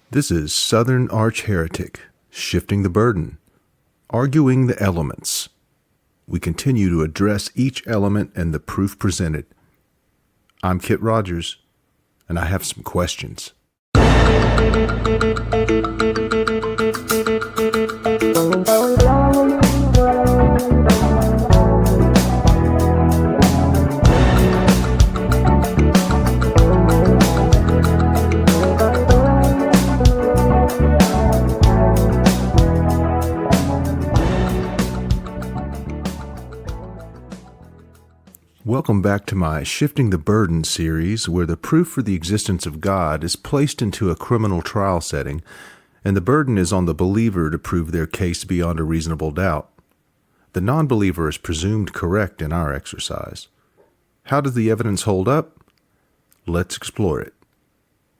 This is Southern ArchHeretic, shifting the burden, arguing the elements. We continue to address each element and the proof presented. I'm Kit Rogers, and I have some questions. Welcome back to my Shifting the Burden series, where the proof for the existence of God is placed into a criminal trial setting, and the burden is on the believer to prove their case beyond a reasonable doubt. The non-believer is presumed correct in our exercise. How does the evidence hold up? Let's explore it.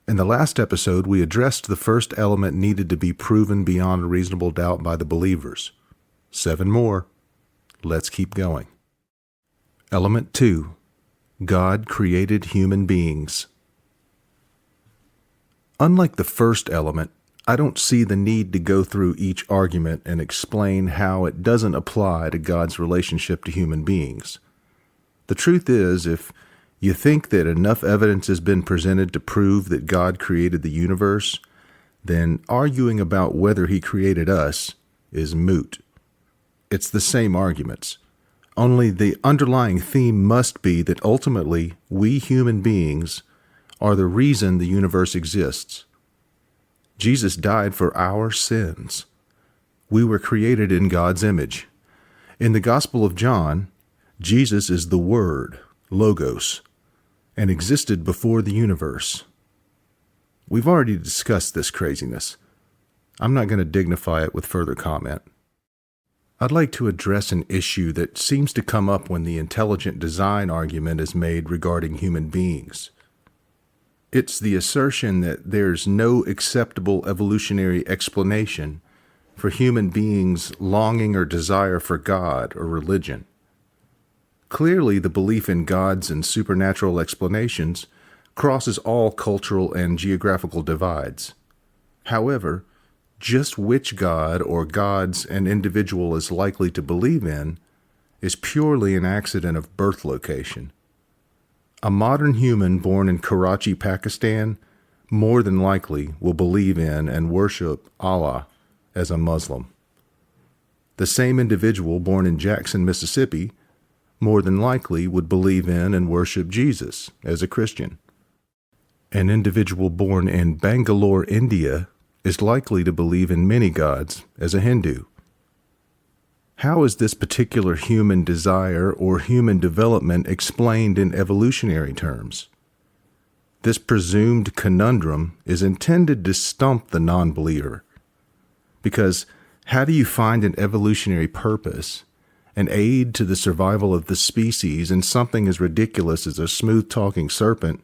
In the last episode, we addressed the first element needed to be proven beyond a reasonable doubt by the believers. 7 more. Let's keep going. Element 2. God created human beings. Unlike the first element, I don't see the need to go through each argument and explain how it doesn't apply to God's relationship to human beings. The truth is, if you think that enough evidence has been presented to prove that God created the universe, then arguing about whether He created us is moot. It's the same arguments. Only the underlying theme must be that ultimately we human beings are the reason the universe exists. Jesus died for our sins. We were created in God's image. In the Gospel of John, Jesus is the Word, Logos, and existed before the universe. We've already discussed this craziness. I'm not going to dignify it with further comment. I'd like to address an issue that seems to come up when the intelligent design argument is made regarding human beings. It's the assertion that there's no acceptable evolutionary explanation for human beings' longing or desire for God or religion. Clearly, the belief in gods and supernatural explanations crosses all cultural and geographical divides. However, just which God or gods an individual is likely to believe in is purely an accident of birth location. A modern human born in Karachi, Pakistan, more than likely will believe in and worship Allah as a Muslim. The same individual born in Jackson, Mississippi, more than likely would believe in and worship Jesus as a Christian. An individual born in Bangalore, India, is likely to believe in many gods as a Hindu. How is this particular human desire or human development explained in evolutionary terms? This presumed conundrum is intended to stump the non-believer. Because how do you find an evolutionary purpose, an aid to the survival of the species in something as ridiculous as a smooth-talking serpent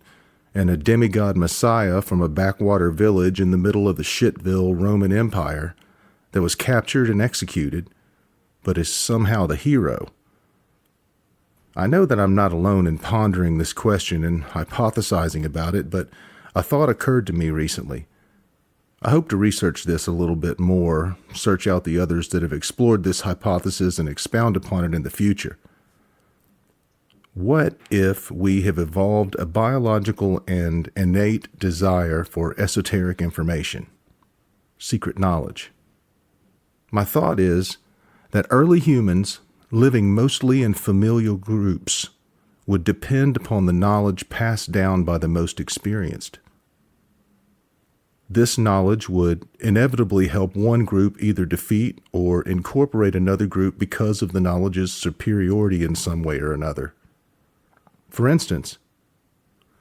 and a demigod messiah from a backwater village in the middle of the Shitville Roman Empire that was captured and executed, but is somehow the hero? I know that I'm not alone in pondering this question and hypothesizing about it, but a thought occurred to me recently. I hope to research this a little bit more, search out the others that have explored this hypothesis and expound upon it in the future. What if we have evolved a biological and innate desire for esoteric information, secret knowledge? My thought is that early humans, living mostly in familial groups, would depend upon the knowledge passed down by the most experienced. This knowledge would inevitably help one group either defeat or incorporate another group because of the knowledge's superiority in some way or another. For instance,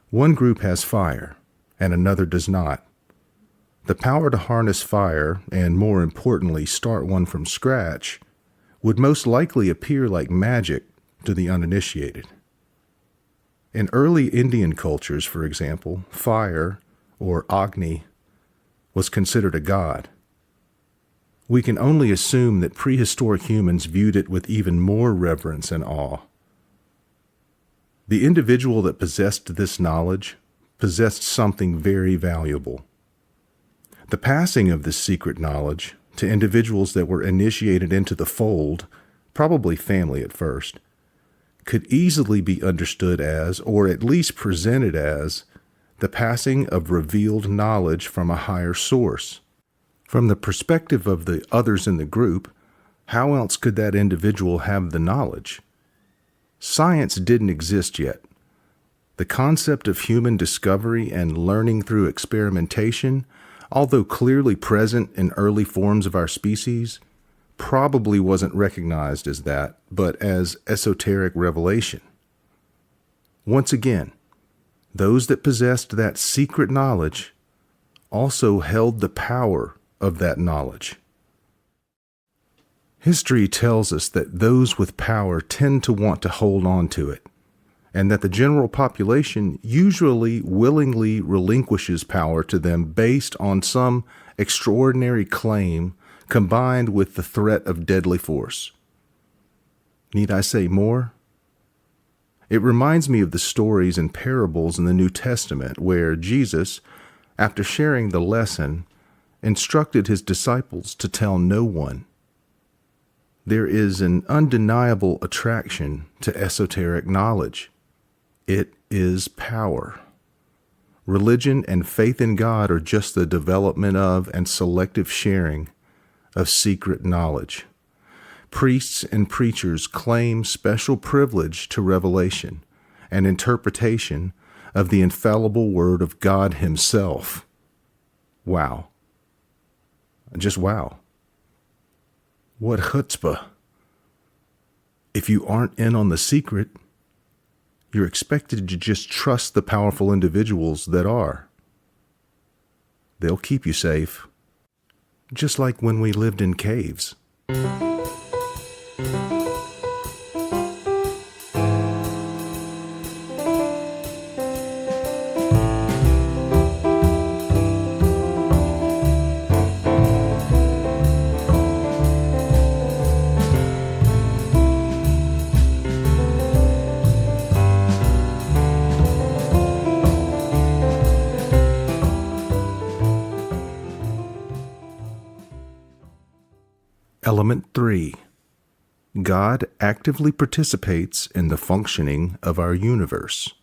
one group has fire and another does not. The power to harness fire, and more importantly, start one from scratch, would most likely appear like magic to the uninitiated. In early Indian cultures, for example, fire, or Agni, was considered a god. We can only assume that prehistoric humans viewed it with even more reverence and awe. The individual that possessed this knowledge possessed something very valuable. The passing of this secret knowledge to individuals that were initiated into the fold, probably family at first, could easily be understood as, or at least presented as, the passing of revealed knowledge from a higher source. From the perspective of the others in the group, how else could that individual have the knowledge? Science didn't exist yet. The concept of human discovery and learning through experimentation, although clearly present in early forms of our species, probably wasn't recognized as that, but as esoteric revelation. Once again, those that possessed that secret knowledge also held the power of that knowledge. History tells us that those with power tend to want to hold on to it, and that the general population usually willingly relinquishes power to them based on some extraordinary claim combined with the threat of deadly force. Need I say more? It reminds me of the stories and parables in the New Testament where Jesus, after sharing the lesson, instructed his disciples to tell no one. There is an undeniable attraction to esoteric knowledge. It is power. Religion and faith in God are just the development of and selective sharing of secret knowledge. Priests and preachers claim special privilege to revelation and interpretation of the infallible Word of God Himself. Wow. Just wow. What chutzpah. If you aren't in on the secret, you're expected to just trust the powerful individuals that are. They'll keep you safe. Just like when we lived in caves. Element 3. God actively participates in the functioning of our universe.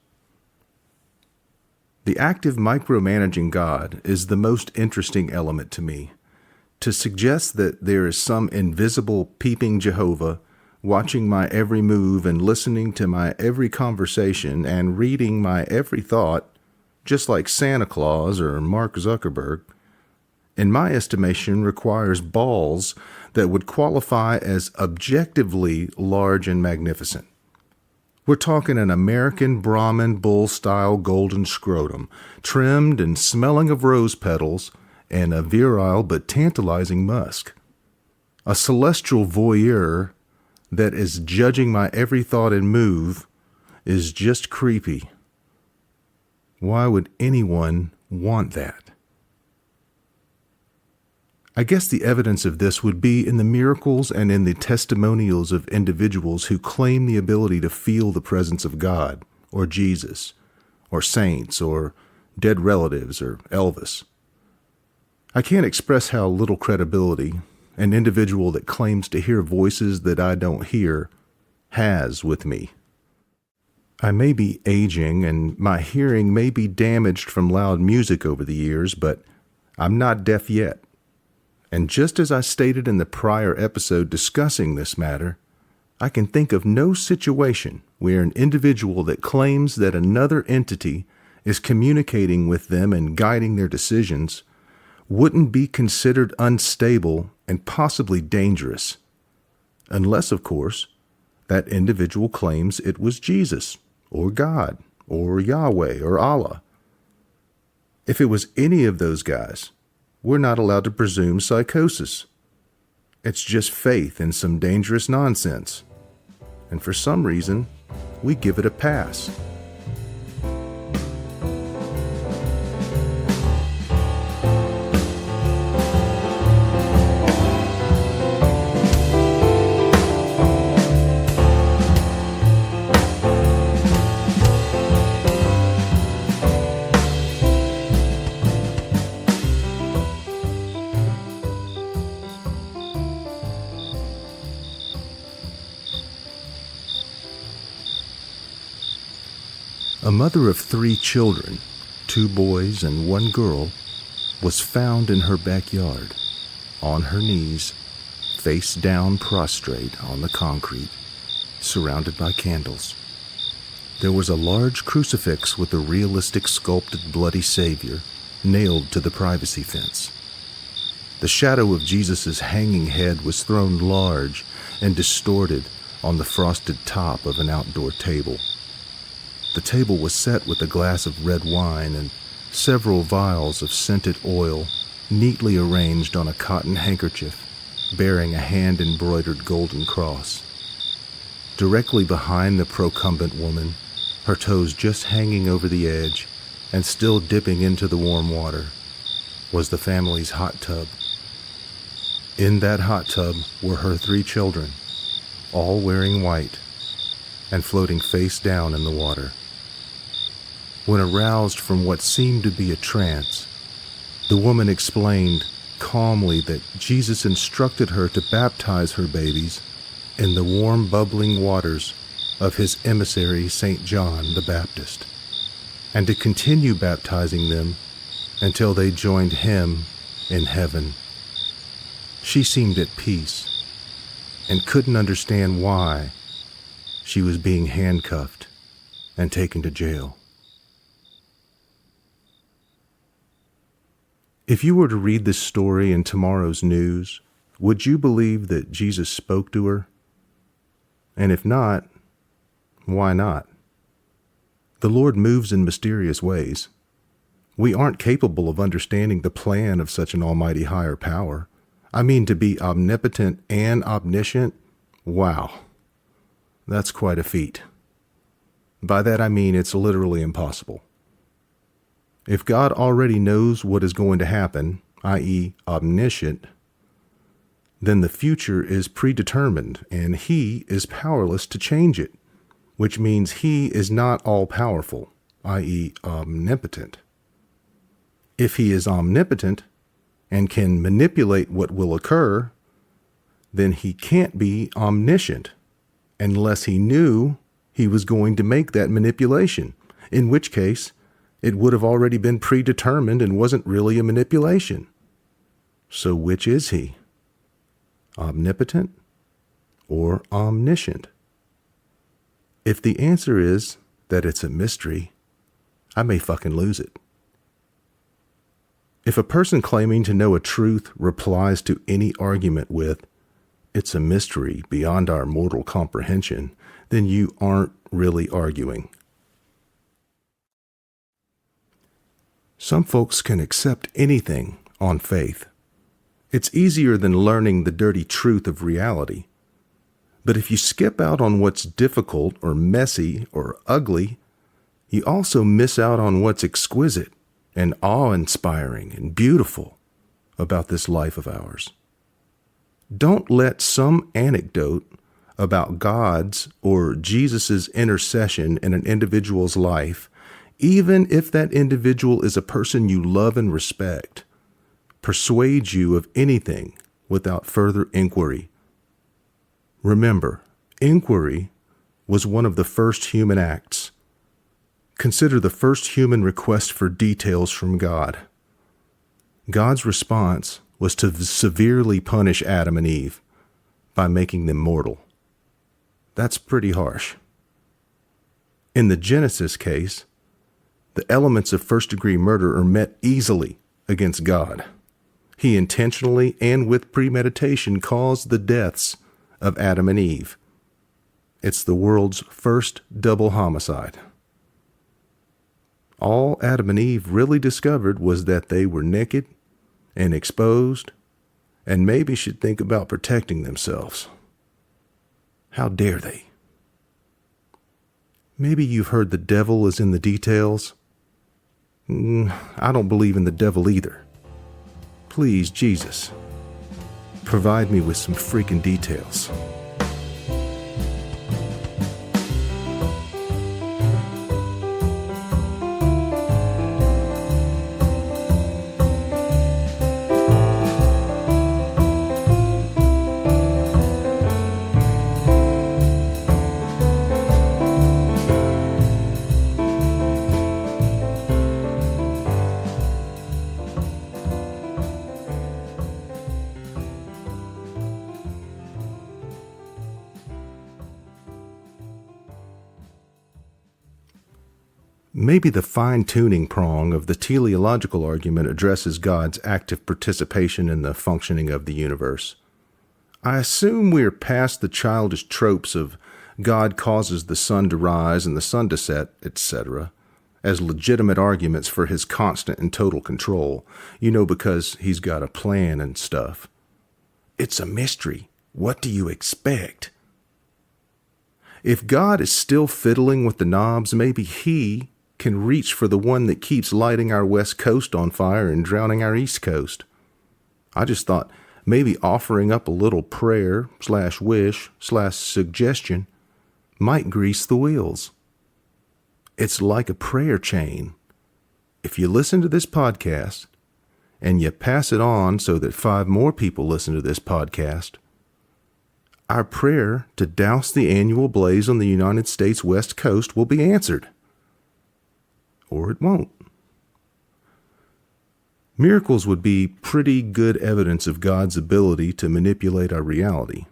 The active micromanaging God is the most interesting element to me. To suggest that there is some invisible peeping Jehovah watching my every move and listening to my every conversation and reading my every thought, just like Santa Claus or Mark Zuckerberg, in my estimation requires balls that would qualify as objectively large and magnificent. We're talking an American Brahmin bull-style golden scrotum, trimmed and smelling of rose petals and a virile but tantalizing musk. A celestial voyeur that is judging my every thought and move is just creepy. Why would anyone want that? I guess the evidence of this would be in the miracles and in the testimonials of individuals who claim the ability to feel the presence of God, or Jesus, or saints, or dead relatives, or Elvis. I can't express how little credibility an individual that claims to hear voices that I don't hear has with me. I may be aging and my hearing may be damaged from loud music over the years, but I'm not deaf yet. And just as I stated in the prior episode discussing this matter, I can think of no situation where an individual that claims that another entity is communicating with them and guiding their decisions wouldn't be considered unstable and possibly dangerous. Unless, of course, that individual claims it was Jesus, or God, or Yahweh, or Allah. If it was any of those guys, we're not allowed to presume psychosis. It's just faith in some dangerous nonsense. And for some reason, we give it a pass. A mother of 3 children, 2 boys and 1 girl, was found in her backyard, on her knees, face down prostrate on the concrete, surrounded by candles. There was a large crucifix with a realistic sculpted bloody Savior nailed to the privacy fence. The shadow of Jesus' hanging head was thrown large and distorted on the frosted top of an outdoor table. The table was set with a glass of red wine and several vials of scented oil neatly arranged on a cotton handkerchief bearing a hand-embroidered golden cross. Directly behind the procumbent woman, her toes just hanging over the edge and still dipping into the warm water, was the family's hot tub. In that hot tub were her 3 children, all wearing white and floating face down in the water. When aroused from what seemed to be a trance, the woman explained calmly that Jesus instructed her to baptize her babies in the warm, bubbling waters of his emissary, St. John the Baptist, and to continue baptizing them until they joined him in heaven. She seemed at peace and couldn't understand why she was being handcuffed and taken to jail. If you were to read this story in tomorrow's news, would you believe that Jesus spoke to her? And if not, why not? The Lord moves in mysterious ways. We aren't capable of understanding the plan of such an almighty higher power. I mean, to be omnipotent and omniscient, wow, that's quite a feat. By that I mean it's literally impossible. If God already knows what is going to happen, i.e. omniscient, then the future is predetermined and he is powerless to change it, which means he is not all-powerful, i.e. omnipotent. If he is omnipotent and can manipulate what will occur, then he can't be omniscient unless he knew he was going to make that manipulation, in which case it would have already been predetermined and wasn't really a manipulation. So which is he? Omnipotent or omniscient? If the answer is that it's a mystery, I may fucking lose it. If a person claiming to know a truth replies to any argument with, "It's a mystery beyond our mortal comprehension," then you aren't really arguing. Some folks can accept anything on faith. It's easier than learning the dirty truth of reality. But if you skip out on what's difficult or messy or ugly, you also miss out on what's exquisite and awe-inspiring and beautiful about this life of ours. Don't let some anecdote about God's or Jesus's intercession in an individual's life, even if that individual is a person you love and respect, persuade you of anything without further inquiry. Remember, inquiry was one of the first human acts. Consider the first human request for details from God. God's response was to severely punish Adam and Eve by making them mortal. That's pretty harsh. In the Genesis case, the elements of first-degree murder are met easily against God. He intentionally and with premeditation caused the deaths of Adam and Eve. It's the world's first double homicide. All Adam and Eve really discovered was that they were naked and exposed and maybe should think about protecting themselves. How dare they? Maybe you've heard the devil is in the details. I don't believe in the devil either. Please, Jesus, provide me with some freaking details. Maybe the fine-tuning prong of the teleological argument addresses God's active participation in the functioning of the universe. I assume we're past the childish tropes of God causes the sun to rise and the sun to set, etc., as legitimate arguments for his constant and total control, because he's got a plan and stuff. It's a mystery. What do you expect? If God is still fiddling with the knobs, maybe he can reach for the one that keeps lighting our west coast on fire and drowning our east coast. I just thought maybe offering up a little prayer/wish/suggestion might grease the wheels. It's like a prayer chain. If you listen to this podcast and you pass it on so that 5 more people listen to this podcast, our prayer to douse the annual blaze on the United States West Coast will be answered. Or it won't. Miracles would be pretty good evidence of God's ability to manipulate our reality.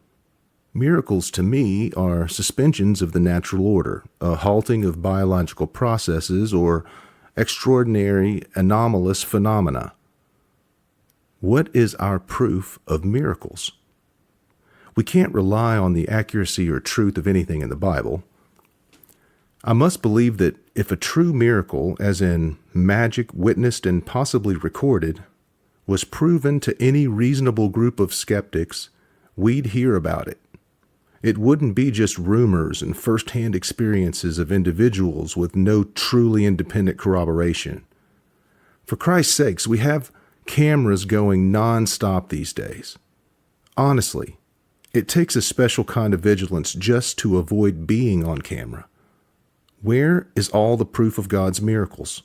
Miracles, to me, are suspensions of the natural order, a halting of biological processes, or extraordinary anomalous phenomena. What is our proof of miracles? We can't rely on the accuracy or truth of anything in the Bible. I must believe that if a true miracle, as in magic witnessed and possibly recorded, was proven to any reasonable group of skeptics, we'd hear about it. It wouldn't be just rumors and first-hand experiences of individuals with no truly independent corroboration. For Christ's sakes, we have cameras going non-stop these days. Honestly, it takes a special kind of vigilance just to avoid being on camera. Where is all the proof of God's miracles?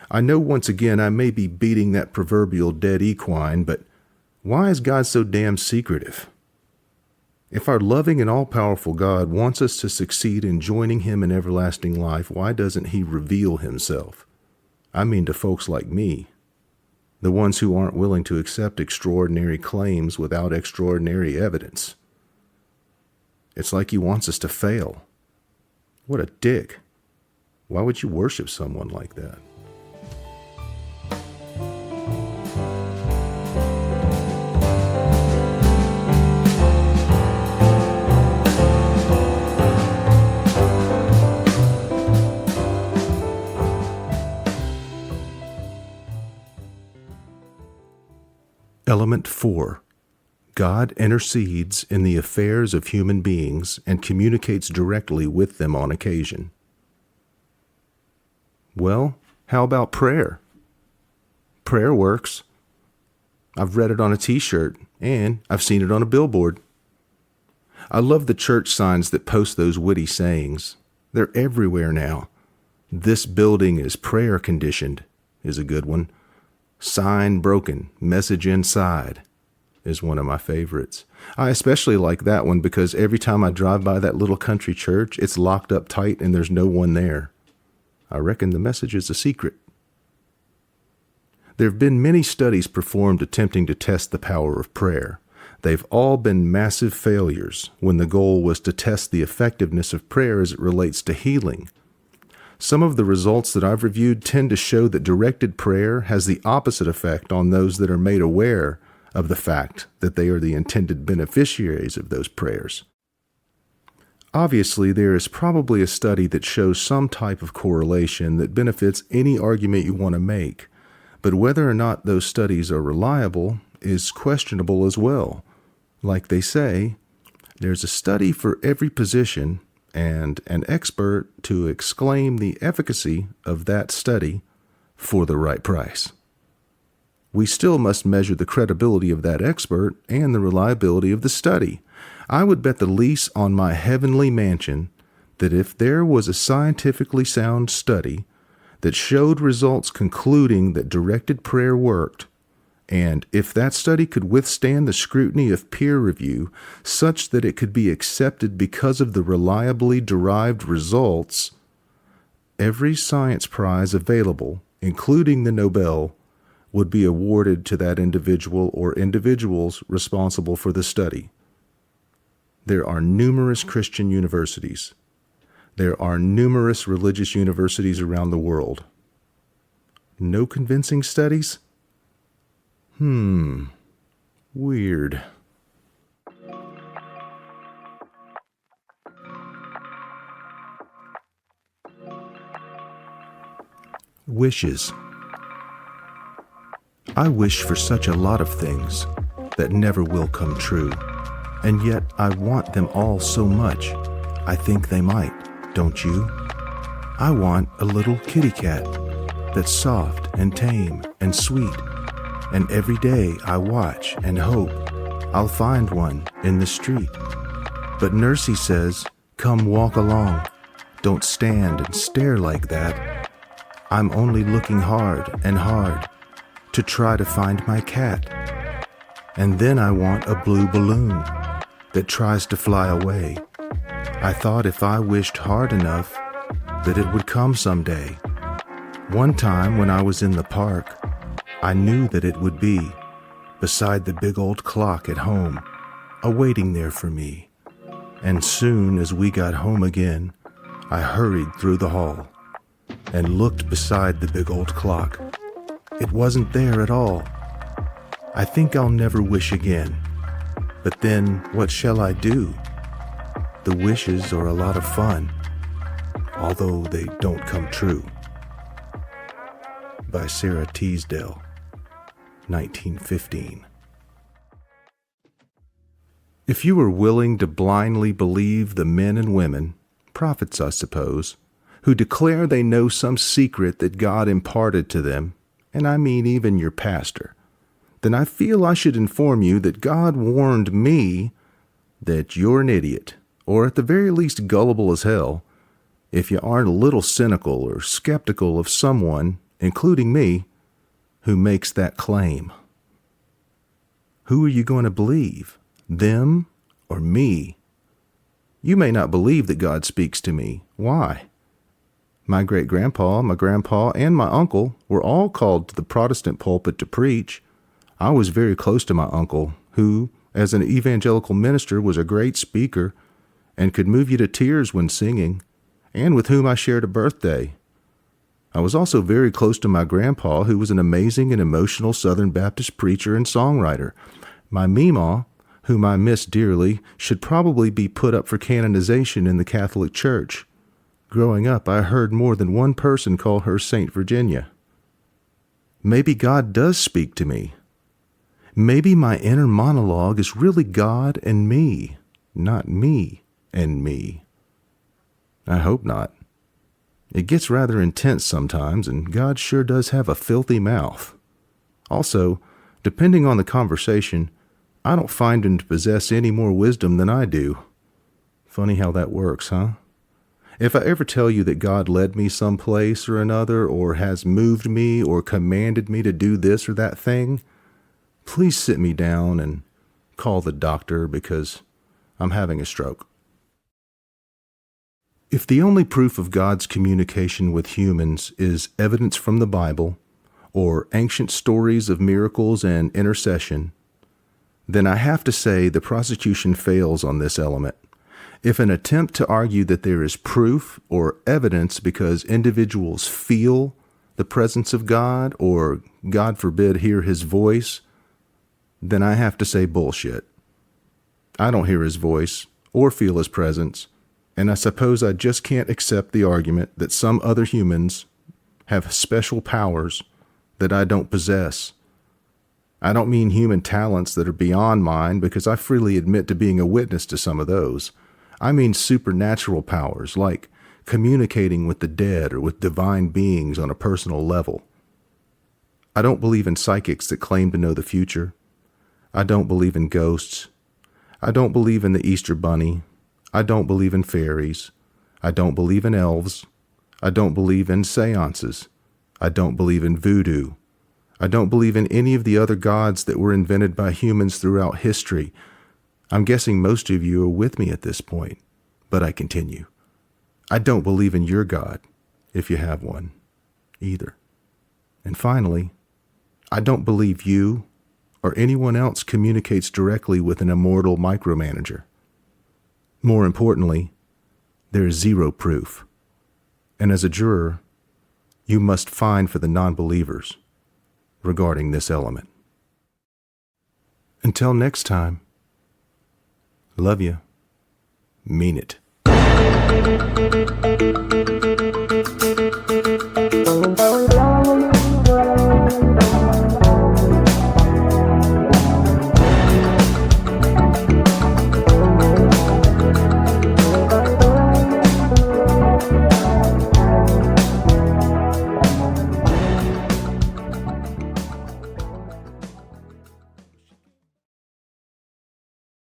I know once again I may be beating that proverbial dead equine, but why is God so damn secretive? If our loving and all-powerful God wants us to succeed in joining him in everlasting life, why doesn't he reveal himself? I mean to folks like me, the ones who aren't willing to accept extraordinary claims without extraordinary evidence. It's like he wants us to fail. What a dick. Why would you worship someone like that? Element 4. God intercedes in the affairs of human beings and communicates directly with them on occasion. Well, how about prayer? Prayer works. I've read it on a t-shirt, and I've seen it on a billboard. I love the church signs that post those witty sayings. They're everywhere now. "This building is prayer conditioned" is a good one. "Sign broken, message inside" is one of my favorites. I especially like that one because every time I drive by that little country church, it's locked up tight and there's no one there. I reckon the message is a secret. There have been many studies performed attempting to test the power of prayer. They've all been massive failures when the goal was to test the effectiveness of prayer as it relates to healing. Some of the results that I've reviewed tend to show that directed prayer has the opposite effect on those that are made aware of the fact that they are the intended beneficiaries of those prayers. Obviously, there is probably a study that shows some type of correlation that benefits any argument you want to make, but whether or not those studies are reliable is questionable as well. Like they say, there's a study for every position and an expert to exclaim the efficacy of that study for the right price. We still must measure the credibility of that expert and the reliability of the study. I would bet the lease on my heavenly mansion that if there was a scientifically sound study that showed results concluding that directed prayer worked, and if that study could withstand the scrutiny of peer review such that it could be accepted because of the reliably derived results, every science prize available, including the Nobel, would be awarded to that individual or individuals responsible for the study. There are numerous Christian universities There are numerous religious universities around the world. No convincing studies? Weird. Wishes. I wish for such a lot of things that never will come true, and yet I want them all so much. I think they might, don't you? I want a little kitty cat that's soft and tame and sweet, and every day I watch and hope I'll find one in the street. But Nursey says, come walk along, don't stand and stare like that. I'm only looking hard and hard to try to find my cat. And then I want a blue balloon that tries to fly away. I thought if I wished hard enough that it would come someday. One time when I was in the park, I knew that it would be beside the big old clock at home, awaiting there for me. And soon as we got home again, I hurried through the hall and looked beside the big old clock. It wasn't there at all. I think I'll never wish again. But then what shall I do? The wishes are a lot of fun, although they don't come true. By Sarah Teasdale, 1915. If you are willing to blindly believe the men and women, prophets I suppose, who declare they know some secret that God imparted to them, and I mean even your pastor, then I feel I should inform you that God warned me that you're an idiot, or at the very least gullible as hell, if you aren't a little cynical or skeptical of someone, including me, who makes that claim. Who are you going to believe? Them or me? You may not believe that God speaks to me. Why? My great-grandpa, my grandpa, and my uncle were all called to the Protestant pulpit to preach. I was very close to my uncle, who, as an evangelical minister, was a great speaker and could move you to tears when singing, and with whom I shared a birthday. I was also very close to my grandpa, who was an amazing and emotional Southern Baptist preacher and songwriter. My Meemaw, whom I miss dearly, should probably be put up for canonization in the Catholic Church. Growing up, I heard more than one person call her Saint Virginia. Maybe God does speak to me. Maybe my inner monologue is really God and me, not me and me. I hope not. It gets rather intense sometimes, and God sure does have a filthy mouth. Also, depending on the conversation, I don't find him to possess any more wisdom than I do. Funny how that works, huh? If I ever tell you that God led me someplace or another, or has moved me or commanded me to do this or that thing, please sit me down and call the doctor because I'm having a stroke. If the only proof of God's communication with humans is evidence from the Bible or ancient stories of miracles and intercession, then I have to say the prosecution fails on this element. If an attempt to argue that there is proof or evidence because individuals feel the presence of God or, God forbid, hear his voice, then I have to say bullshit. I don't hear his voice or feel his presence, and I suppose I just can't accept the argument that some other humans have special powers that I don't possess. I don't mean human talents that are beyond mine, because I freely admit to being a witness to some of those. I mean supernatural powers, like communicating with the dead or with divine beings on a personal level. I don't believe in psychics that claim to know the future. I don't believe in ghosts. I don't believe in the Easter Bunny. I don't believe in fairies. I don't believe in elves. I don't believe in seances. I don't believe in voodoo. I don't believe in any of the other gods that were invented by humans throughout history. I'm guessing most of you are with me at this point, but I continue. I don't believe in your God, if you have one, either. And finally, I don't believe you or anyone else communicates directly with an immortal micromanager. More importantly, there is zero proof. And as a juror, you must find for the non-believers regarding this element. Until next time, love you. Mean it.